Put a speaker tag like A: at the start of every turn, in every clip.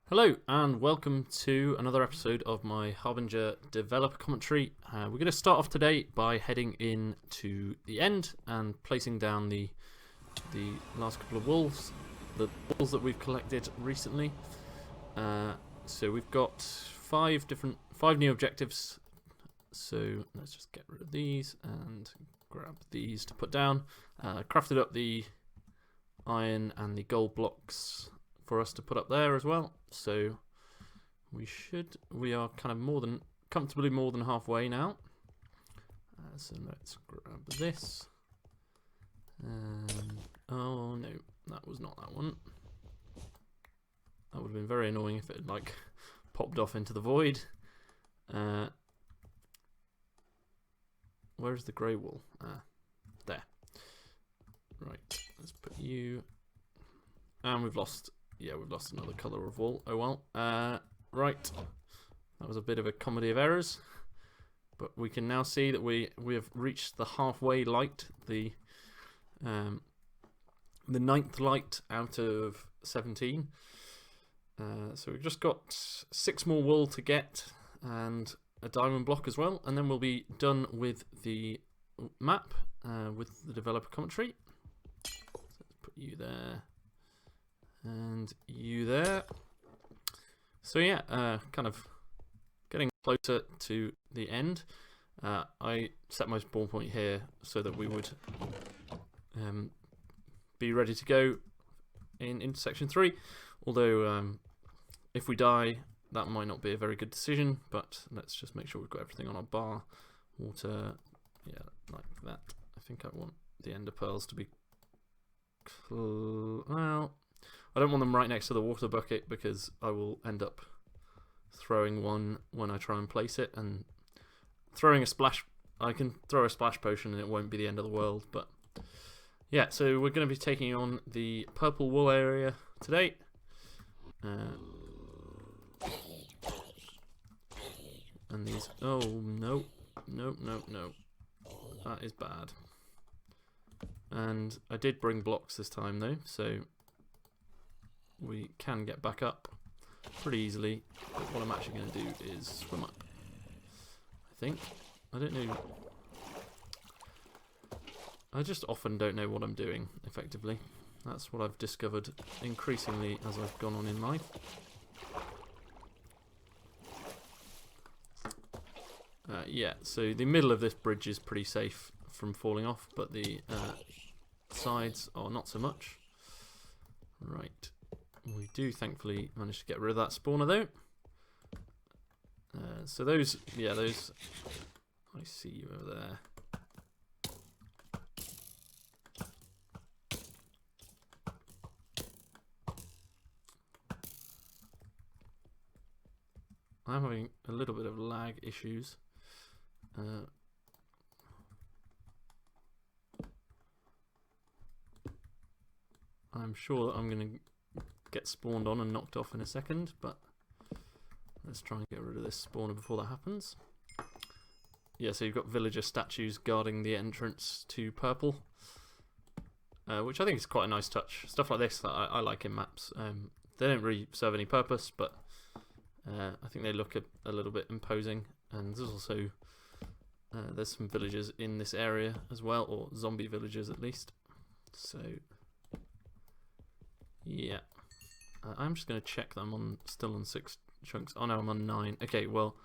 A: Hello and welcome to another episode of my Harbinger developer commentary. We're going to start off today by heading in to the end and placing down the last couple of walls, the walls that we've collected recently. So we've got five new objectives. So let's just get rid of these and grab these to put down. Crafted up the iron and the gold blocks for us to put up there as well. So we are kind of comfortably more than halfway now. So let's grab this. Oh no, that was not that one. That would have been very annoying if it had like popped off into the void. Where's the grey wool? There. Right, let's put you. And we've lost another colour of wool. Oh well. Right. That was a bit of a comedy of errors. But we can now see that we have reached the halfway light, the 9th light out of 17. So we've just got 6 more wool to get and a diamond block as well, and then we'll be done with the map with the developer commentary. So let's put you there. And you there. So yeah, kind of getting closer to the end. I set my spawn point here so that we would be ready to go into section 3. Although if we die, that might not be a very good decision, but let's just make sure we've got everything on our bar. Water, yeah, like that. I think I want the ender pearls to be well, I don't want them right next to the water bucket because I will end up throwing one when I try and place it, and throwing a splash, I can throw a splash potion and it won't be the end of the world. But yeah, so we're going to be taking on the purple wool area today. And these, oh no, that is bad. And I did bring blocks this time though, so we can get back up pretty easily. But what I'm actually going to do is swim up, I think. I don't know. I just often don't know what I'm doing, effectively. That's what I've discovered increasingly as I've gone on in life. Yeah, so the middle of this bridge is pretty safe from falling off, but the sides are not so much. Right. We do thankfully manage to get rid of that spawner though. So those, I see you over there. I'm having a little bit of lag issues. I'm sure that I'm going to get spawned on and knocked off in a second, but let's try and get rid of this spawner before that happens. Yeah, so you've got villager statues guarding the entrance to purple, which I think is quite a nice touch. Stuff like this that I like in maps. They don't really serve any purpose, but I think they look a little bit imposing. And there's also there's some villagers in this area as well, or zombie villagers at least. So yeah. I'm just going to check that I'm still on 6 chunks. Oh no, I'm on 9. Okay, well,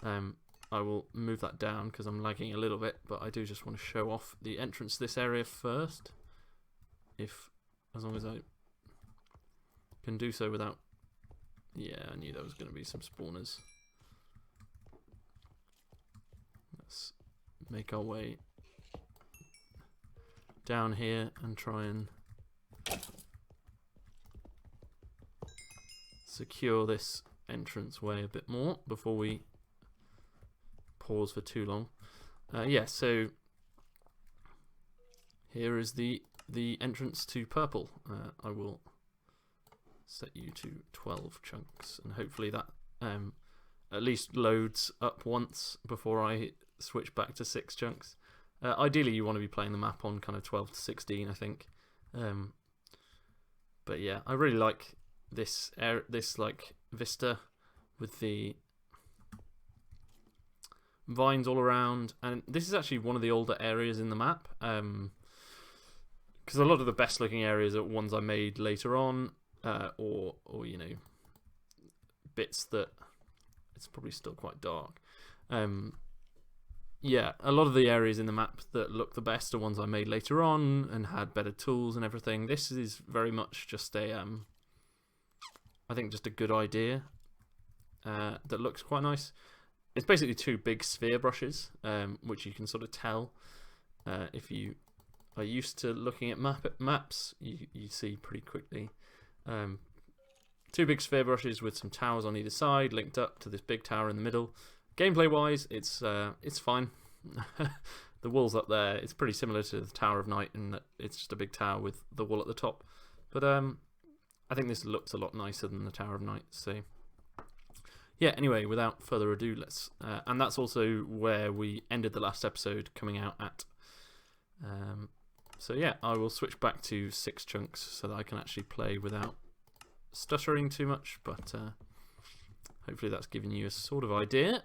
A: I will move that down because I'm lagging a little bit, but I do just want to show off the entrance to this area first. As long as I can do so without... Yeah, I knew there was going to be some spawners. Let's make our way down here and try and secure this entrance way a bit more before we pause for too long. Yeah, so here is the entrance to purple. I will set you to 12 chunks, and hopefully that at least loads up once before I switch back to 6 chunks. Ideally, you want to be playing the map on kind of 12 to 16, I think. But yeah, I really like this like vista with the vines all around. And this is actually one of the older areas in the map, because a lot of the best looking areas are ones I made later on, or you know, bits that it's probably still quite dark. Yeah, a lot of the areas in the map that look the best are ones I made later on and had better tools and everything. This is very much just a, I think just a good idea that looks quite nice. It's basically two big sphere brushes, which you can sort of tell if you are used to looking at maps, you see pretty quickly. Two big sphere brushes with some towers on either side, linked up to this big tower in the middle. Gameplay wise, it's fine. The wall's up there. It's pretty similar to the Tower of Night in that it's just a big tower with the wall at the top. But I think this looks a lot nicer than the Tower of Night. So yeah, anyway, without further ado, let's and that's also where we ended the last episode coming out at. So yeah, I will switch back to 6 chunks so that I can actually play without stuttering too much, but hopefully that's given you a sort of idea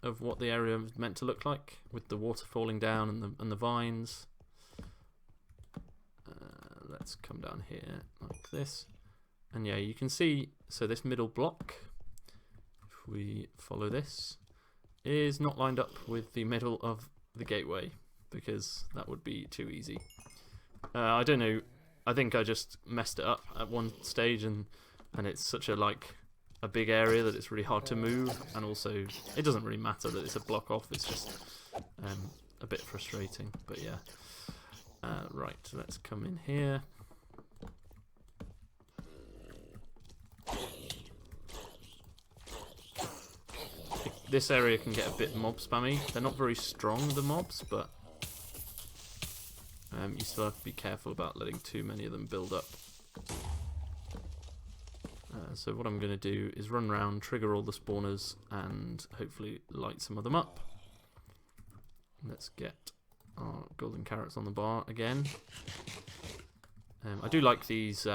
A: of what the area is meant to look like with the water falling down and the vines. Let's come down here like this, and yeah, you can see, so this middle block, if we follow this, is not lined up with the middle of the gateway because that would be too easy. I don't know, I think I just messed it up at one stage, and it's such a big area that it's really hard to move, and also it doesn't really matter that it's a block off, it's just a bit frustrating. But yeah, right, let's come in here. This area can get a bit mob spammy. They're not very strong, the mobs, but you still have to be careful about letting too many of them build up. So what I'm going to do is run around, trigger all the spawners, and hopefully light some of them up. Let's get our golden carrots on the bar again. I do like these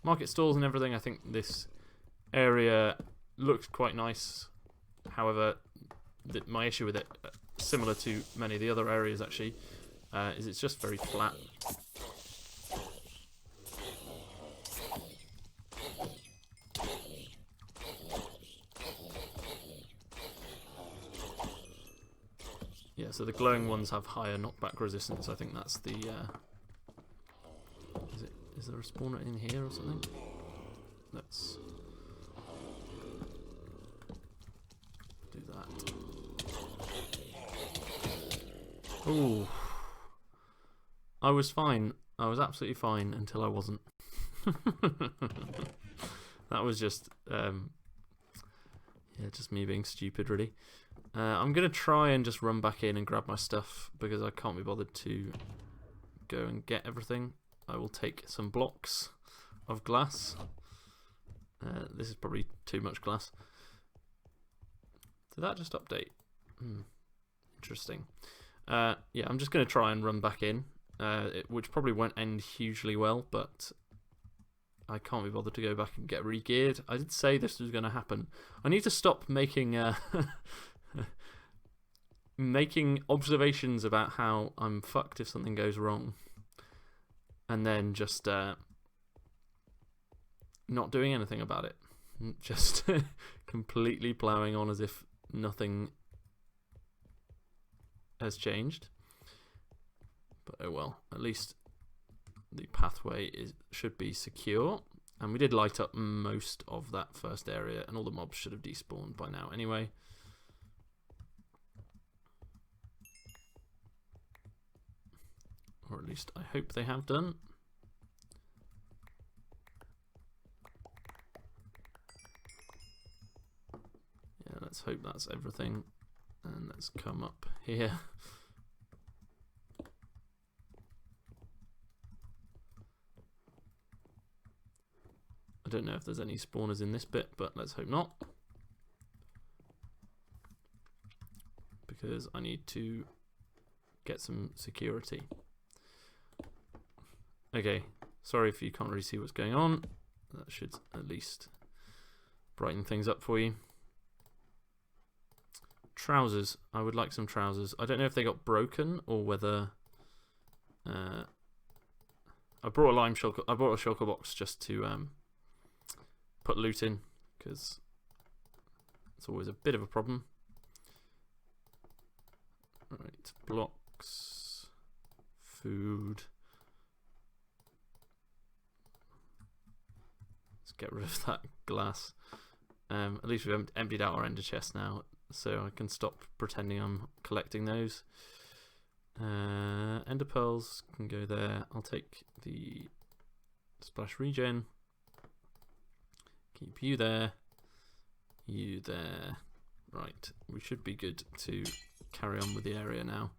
A: market stalls and everything. I think this area looks quite nice. However, my issue with it, similar to many of the other areas actually, is it's just very flat. Yeah, so the glowing ones have higher knockback resistance. I think that's the. Is there a spawner in here or something? Let's do that. Ooh, I was fine. I was absolutely fine until I wasn't. That was just yeah, just me being stupid, really. I'm going to try and just run back in and grab my stuff because I can't be bothered to go and get everything. I will take some blocks of glass. This is probably too much glass. Did that just update? Interesting. Yeah, I'm just going to try and run back in, which probably won't end hugely well, but I can't be bothered to go back and get re-geared. I did say this was going to happen. I need to stop making making observations about how I'm fucked if something goes wrong, and then just not doing anything about it. Just completely ploughing on as if nothing has changed. But oh well, at least the pathway should be secure, and we did light up most of that first area, and all the mobs should have despawned by now anyway. Or at least I hope they have done. Yeah, let's hope that's everything, and let's come up here. I don't know if there's any spawners in this bit, but let's hope not, because I need to get some security. Okay, sorry if you can't really see what's going on. that should at least brighten things up for you. Trousers. I would like some trousers. I don't know if they got broken or whether... I brought a shulker box just to put loot in, because it's always a bit of a problem. Right, blocks, food. Let's get rid of that glass. At least we've emptied out our ender chest now, so I can stop pretending I'm collecting those. Ender pearls can go there. I'll take the splash regen. Keep you there. You there. Right, we should be good to carry on with the area now.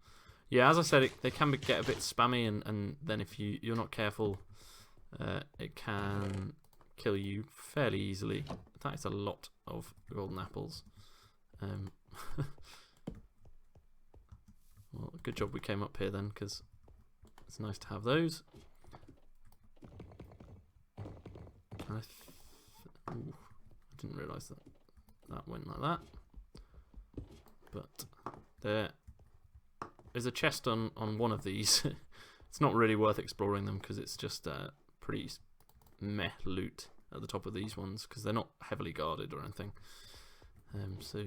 A: Yeah, as I said, they can get a bit spammy, and then if you're not careful, it can kill you fairly easily. That is a lot of golden apples. Well, good job we came up here then, because it's nice to have those. I didn't realise that went like that. But there is a chest on one of these. It's not really worth exploring them because it's just pretty meh loot at the top of these ones, because they're not heavily guarded or anything. So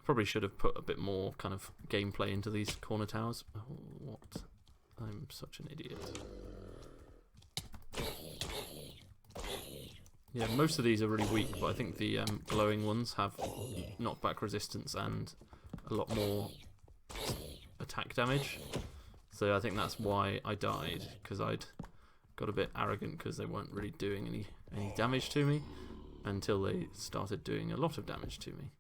A: probably should have put a bit more kind of gameplay into these corner towers. Oh, what? I'm such an idiot. Yeah, most of these are really weak, but I think the glowing ones have knockback resistance and a lot more attack damage. So I think that's why I died, because I'd got a bit arrogant because they weren't really doing any damage to me until they started doing a lot of damage to me.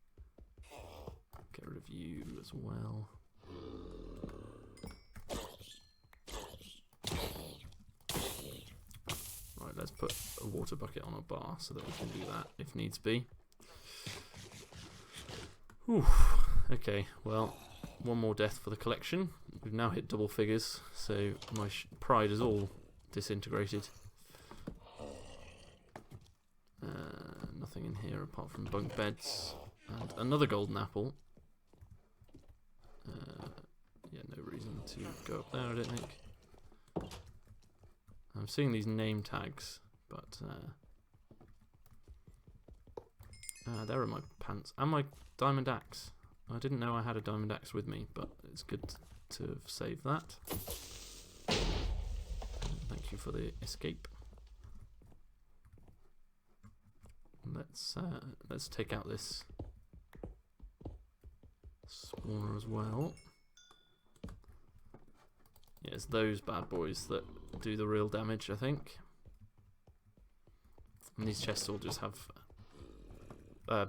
A: Get rid of you as well. Right, let's put a water bucket on a bar so that we can do that if needs be. Whew. Okay, well, one more death for the collection. We've now hit double figures, so my pride is all disintegrated. Nothing in here apart from bunk beds and another golden apple. Yeah, no reason to go up there, I don't think. I'm seeing these name tags, but there are my pants and my diamond axe. I didn't know I had a diamond axe with me, but it's good to have saved that. Thank you for the escape. Let's take out this spawner as well. Yeah, it's those bad boys that do the real damage, I think. And these chests all just have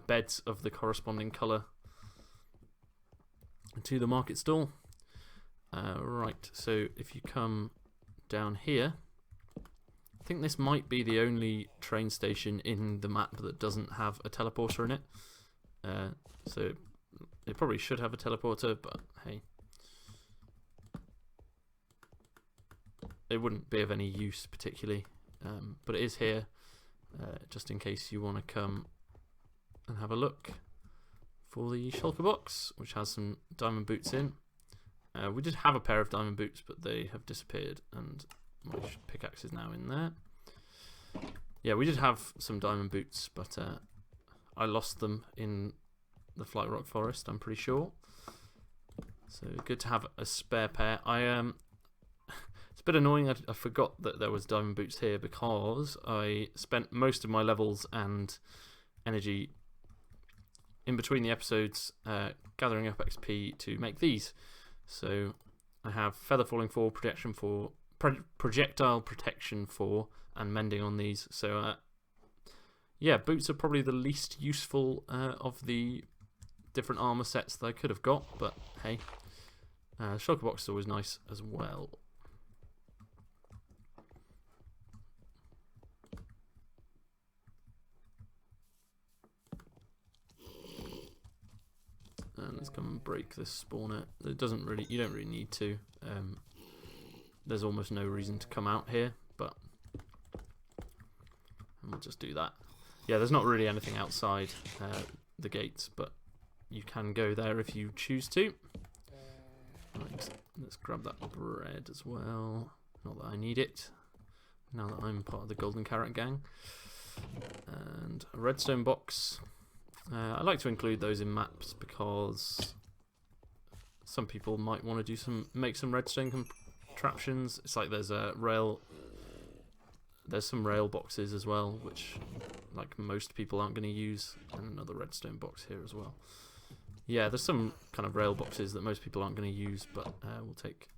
A: beds of the corresponding colour to the market stall. Right, so if you come down here, I think this might be the only train station in the map that doesn't have a teleporter in it. So it probably should have a teleporter, but hey. It wouldn't be of any use particularly, but it is here, just in case you want to come and have a look for the shulker box, which has some diamond boots in. We did have a pair of diamond boots, but they have disappeared, and my pickaxe is now in there. Yeah, we did have some diamond boots, but I lost them in the Flight Rock Forest, I'm pretty sure. So good to have a spare pair. It's a bit annoying, I forgot that there was diamond boots here because I spent most of my levels and energy in between the episodes gathering up XP to make these. So I have feather falling 4, protection 4, projectile protection 4, and mending on these. So yeah, boots are probably the least useful of the different armor sets that I could have got, but hey, shulker box is always nice as well. And let's come and break this spawner. It doesn't really, you don't really need to. there's almost no reason to come out here, but we'll just do that. Yeah, there's not really anything outside the gates, but you can go there if you choose to. Right, let's grab that bread as well. Not that I need it, now that I'm part of the Golden Carrot gang. And a redstone box. I like to include those in maps because some people might want to do make some redstone contraptions. It's like there's some rail boxes as well, which like most people aren't going to use, and another redstone box here as well. Yeah, there's some kind of rail boxes that most people aren't going to use, but we'll take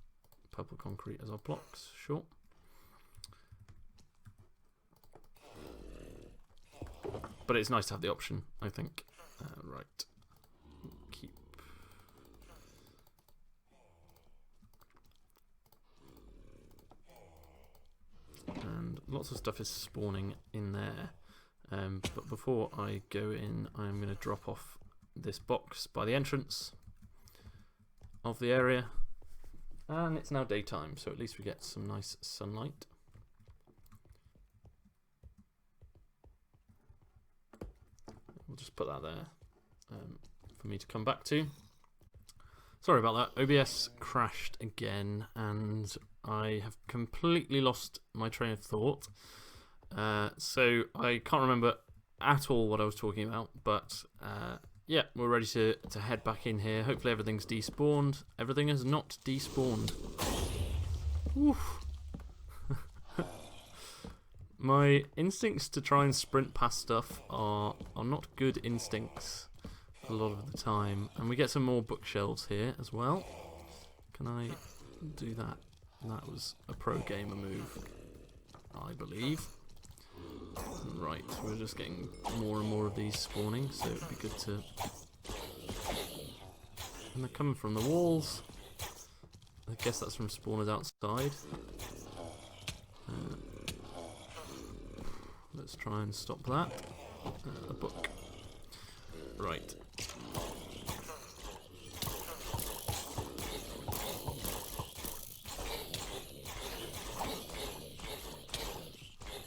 A: purple concrete as our blocks, sure. But it's nice to have the option, I think. Right. Keep. And lots of stuff is spawning in there. But before I go in, I'm going to drop off this box by the entrance of the area. And it's now daytime, so at least we get some nice sunlight. We'll just put that there for me to come back to. Sorry about that. OBS crashed again, and I have completely lost my train of thought. So I can't remember at all what I was talking about, but yeah, we're ready to head back in here. Hopefully everything's despawned. Everything is not despawned. Oof. My instincts to try and sprint past stuff are not good instincts a lot of the time. And we get some more bookshelves here as well. Can I do that? That was a pro gamer move, I believe. Right, we're just getting more and more of these spawning, so it'd be good to... And they're coming from the walls. I guess that's from spawners outside. Let's try and stop that. A book. Right.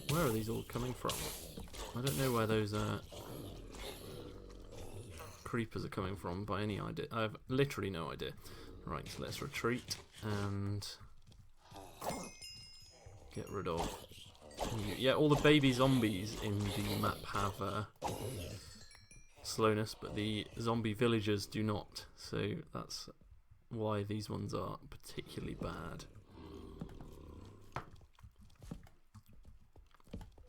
A: Where are these all coming from? I don't know where those creepers are coming from by any idea. I have literally no idea. Right, so let's retreat and get rid of... Yeah, all the baby zombies in the map have slowness, but the zombie villagers do not. So that's why these ones are particularly bad.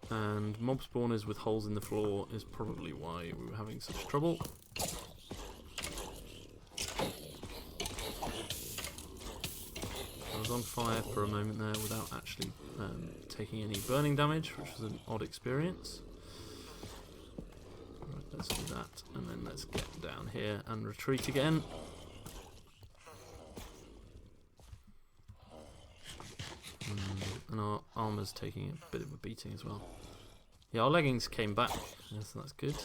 A: And mob spawners with holes in the floor is probably why we were having such trouble. I was on fire for a moment there without actually taking any burning damage, which was an odd experience. Right, let's do that, and then let's get down here and retreat again. And our armour's taking a bit of a beating as well. Yeah, our leggings came back, yes, that's good.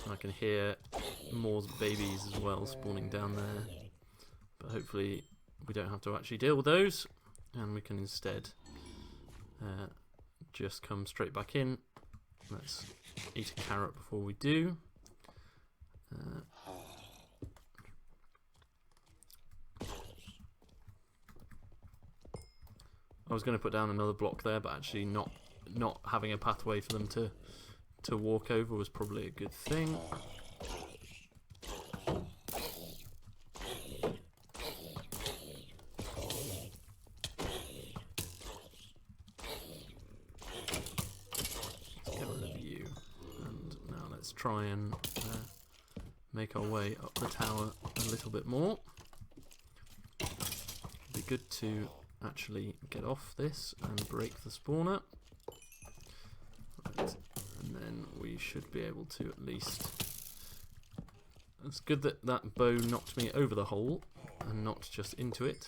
A: I can hear more babies as well spawning down there, but hopefully we don't have to actually deal with those, and we can instead just come straight back in. Let's eat a carrot before we do. I was going to put down another block there, but actually not having a pathway for them to walk over was probably a good thing. Let's get rid of you, and now let's try and make our way up the tower a little bit more. It'd be good to actually get off this and break the spawner. Right. And then we should be able to at least... It's good that that bow knocked me over the hole and not just into it.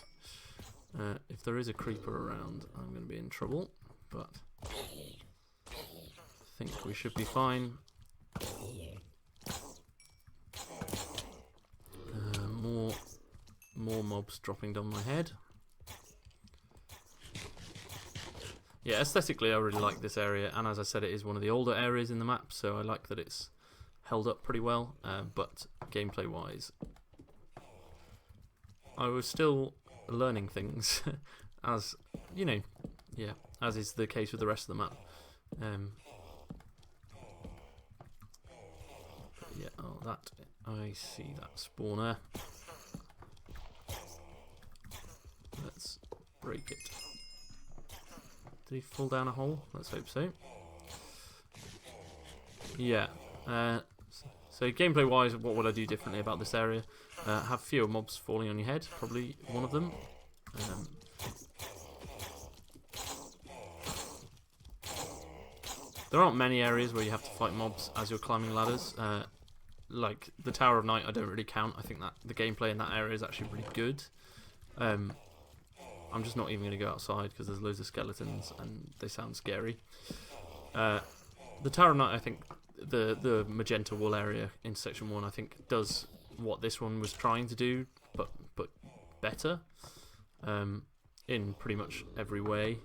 A: If there is a creeper around, I'm going to be in trouble, but I think we should be fine. More mobs dropping down my head. Yeah, aesthetically I really like this area, and as I said, it is one of the older areas in the map, so I like that it's held up pretty well, but gameplay wise I was still learning things as you know, yeah, as is the case with the rest of the map. Yeah, oh, that I see that spawner. Let's break it. Did he fall down a hole? Let's hope so. Yeah. So gameplay wise, what would I do differently about this area? Have fewer mobs falling on your head, probably one of them. There aren't many areas where you have to fight mobs as you're climbing ladders. Like the Tower of Night, I don't really count. I think that the gameplay in that area is actually really good. I'm just not even going to go outside because there's loads of skeletons and they sound scary. The Tower of Night, I think, the magenta wall area in section 1, I think, does what this one was trying to do, but better, in pretty much every way.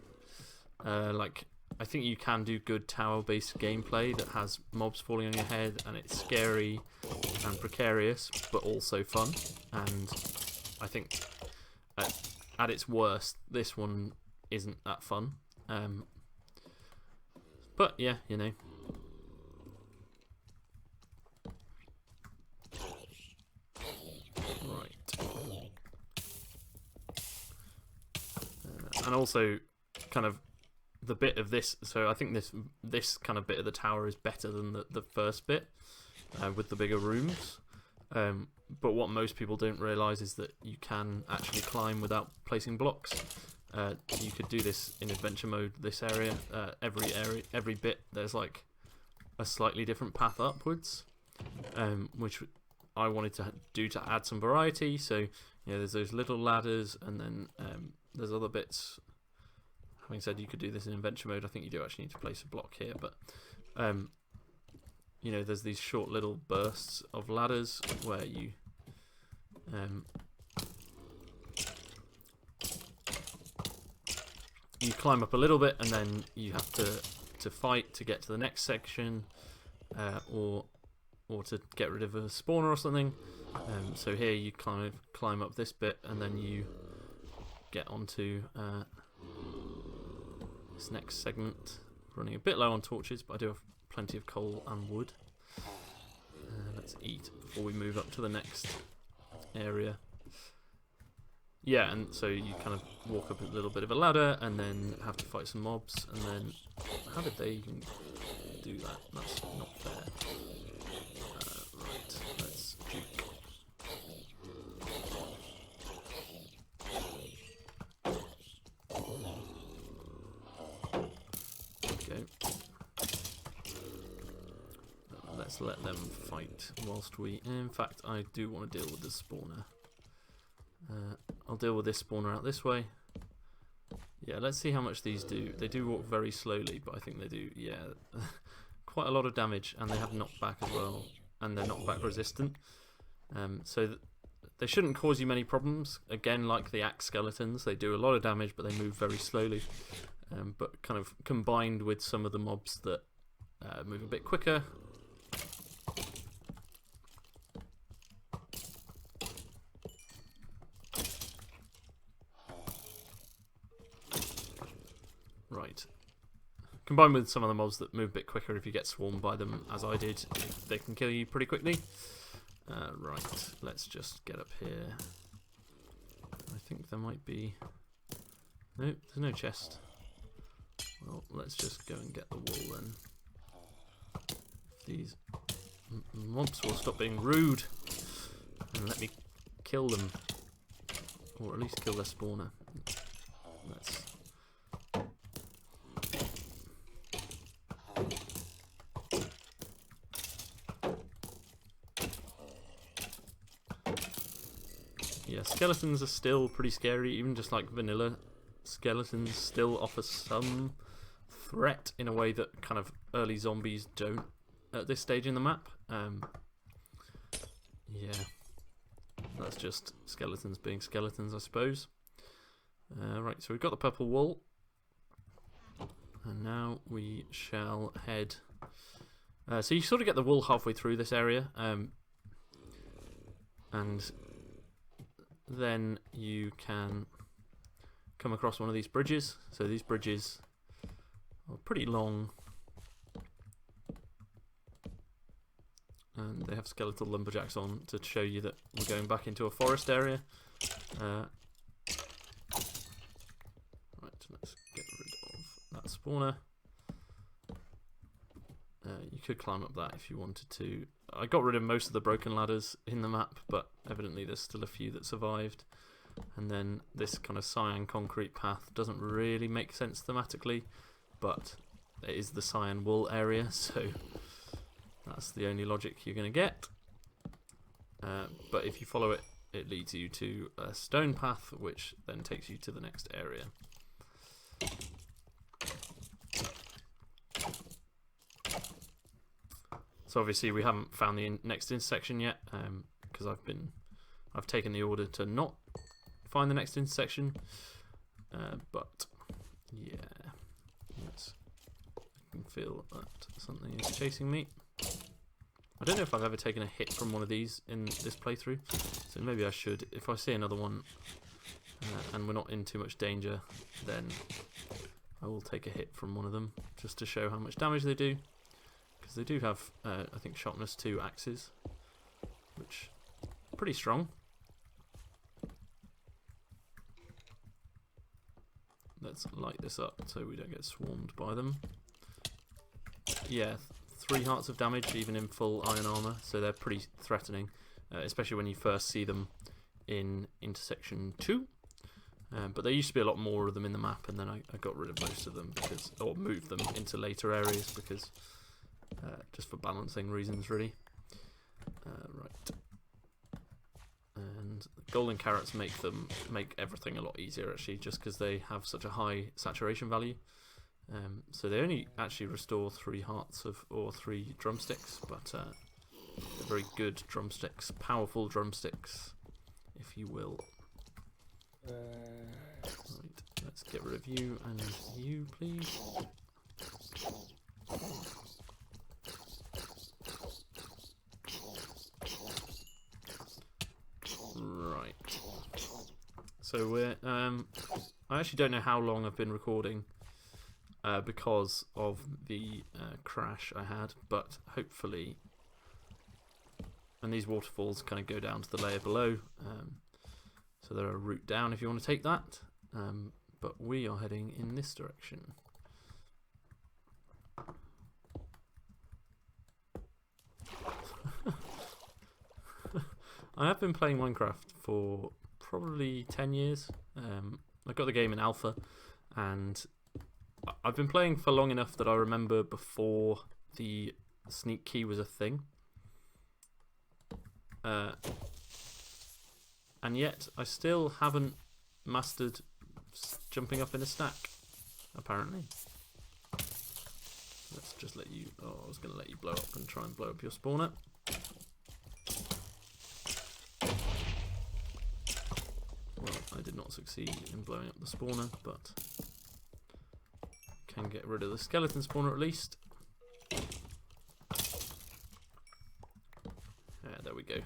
A: Like, I think you can do good tower-based gameplay that has mobs falling on your head, and it's scary and precarious, but also fun. And I think at its worst, this one isn't that fun. But yeah, you know. Right. And also, kind of, the bit of this, so I think this kind of bit of the tower is better than the first bit, with the bigger rooms. But what most people don't realise is that you can actually climb without placing blocks. You could do this in adventure mode, this area. Every bit, there's like a slightly different path upwards, which I wanted to do to add some variety. So, you know, there's those little ladders, and then there's other bits. Having said you could do this in adventure mode, I think you do actually need to place a block here, but you know, there's these short little bursts of ladders where you you climb up a little bit, and then you have to fight to get to the next section, or to get rid of a spawner or something. So here you kind of climb up this bit, and then you get onto this next segment. Running a bit low on torches, but I do have plenty of coal and wood. Let's eat before we move up to the next area. Yeah, and so you kind of walk up a little bit of a ladder and then have to fight some mobs, and then how did they even do that? That's not fair. Right, let's juke. Let's let them fight whilst we... In fact, I do want to deal with the spawner. I'll deal with this spawner out this way. Yeah, let's see how much these do. They do walk very slowly, but I think they do, yeah, quite a lot of damage, and they have knockback as well, and they're knockback resistant. So they shouldn't cause you many problems. Again, like the axe skeletons, they do a lot of damage, but they move very slowly. But kind of combined with some of the mobs that move a bit quicker. Right. Combined with some of the mobs that move a bit quicker if you get swarmed by them, as I did, they can kill you pretty quickly. Right, let's just get up here. I think there might be... No, there's no chest. Well, let's just go and get the wool then. These mobs will stop being rude and let me kill them. Or at least kill their spawner. Let's yeah, skeletons are still pretty scary, even just like vanilla skeletons still offer some threat in a way that kind of early zombies don't at this stage in the map. Yeah, that's just skeletons being skeletons, I suppose. Right, so we've got the purple wool, and now we shall head. So you sort of get the wool halfway through this area, and then you can come across one of these bridges. So these bridges are pretty long, and they have skeletal lumberjacks on to show you that we're going back into a forest area. Right, let's get rid of that spawner. You could climb up that if you wanted to. I got rid of most of the broken ladders in the map, but evidently there's still a few that survived. And then this kind of cyan concrete path doesn't really make sense thematically, but it is the cyan wool area, so that's the only logic you're going to get. But if you follow it, it leads you to a stone path, which then takes you to the next area. So obviously we haven't found the next intersection yet, because I've taken the order to not find the next intersection. But yeah, I can feel that something is chasing me. I don't know if I've ever taken a hit from one of these in this playthrough, so maybe I should. If I see another one and we're not in too much danger, then I will take a hit from one of them just to show how much damage they do. Because they do have, I think, sharpness 2 axes, which are pretty strong. Let's light this up so we don't get swarmed by them. Yeah, 3 hearts of damage even in full iron armor, so they're pretty threatening, especially when you first see them in intersection 2. But there used to be a lot more of them in the map, and then I got rid of most of them because, or moved them into later areas because. Just for balancing reasons, really. Right, and golden carrots make everything a lot easier actually, just because they have such a high saturation value. So they only actually restore 3 hearts or 3 drumsticks, but they're very good drumsticks, powerful drumsticks, if you will. Right, let's get rid of you and you, please. Right. So we're I actually don't know how long I've been recording because of the crash I had, but hopefully, and these waterfalls kind of go down to the layer below, so there are a route down if you want to take that, but we are heading in this direction. I have been playing Minecraft for probably 10 years. I got the game in alpha, and I've been playing for long enough that I remember before the sneak key was a thing. And yet I still haven't mastered jumping up in a stack, apparently. Let's just let you... Oh, I was going to let you blow up and try and blow up your spawner. Well, I did not succeed in blowing up the spawner, but can get rid of the skeleton spawner at least. There we go.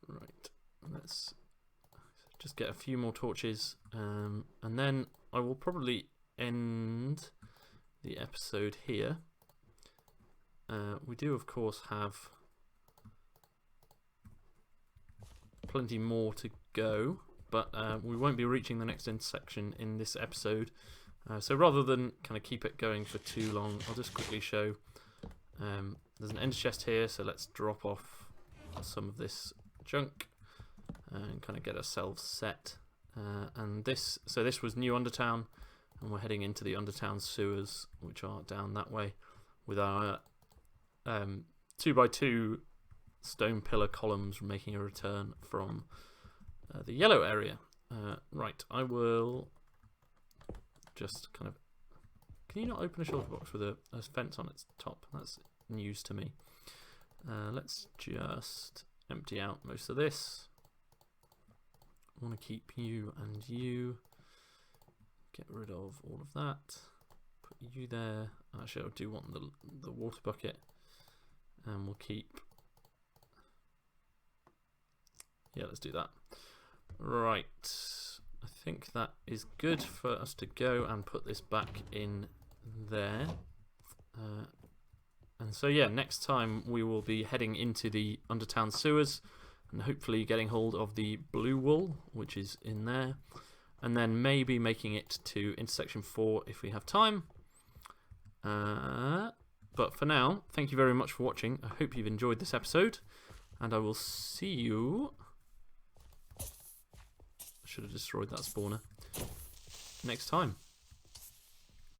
A: Right, let's just get a few more torches, and then I will probably end the episode here. We do, of course, have plenty more to go, but we won't be reaching the next intersection in this episode. So rather than kind of keep it going for too long, I'll just quickly show. There's an ender chest here, so let's drop off some of this junk and kind of get ourselves set. and this was New Undertown, and we're heading into the Undertown sewers, which are down that way, with our 2x2 stone pillar columns making a return from the yellow area. Right, I will just kind of... Can you not open a shelter box with a fence on its top? That's news to me. Let's just empty out most of this. I want to keep you and you. Get rid of all of that. Put you there. Actually, I do want the water bucket. And we'll keep... Yeah, let's do that. Right. I think that is good for us to go and put this back in there. And so, yeah, next time we will be heading into the Undertown sewers and hopefully getting hold of the blue wool, which is in there. And then maybe making it to intersection 4 if we have time. But for now, thank you very much for watching. I hope you've enjoyed this episode. And I will see you... I should have destroyed that spawner. Next time.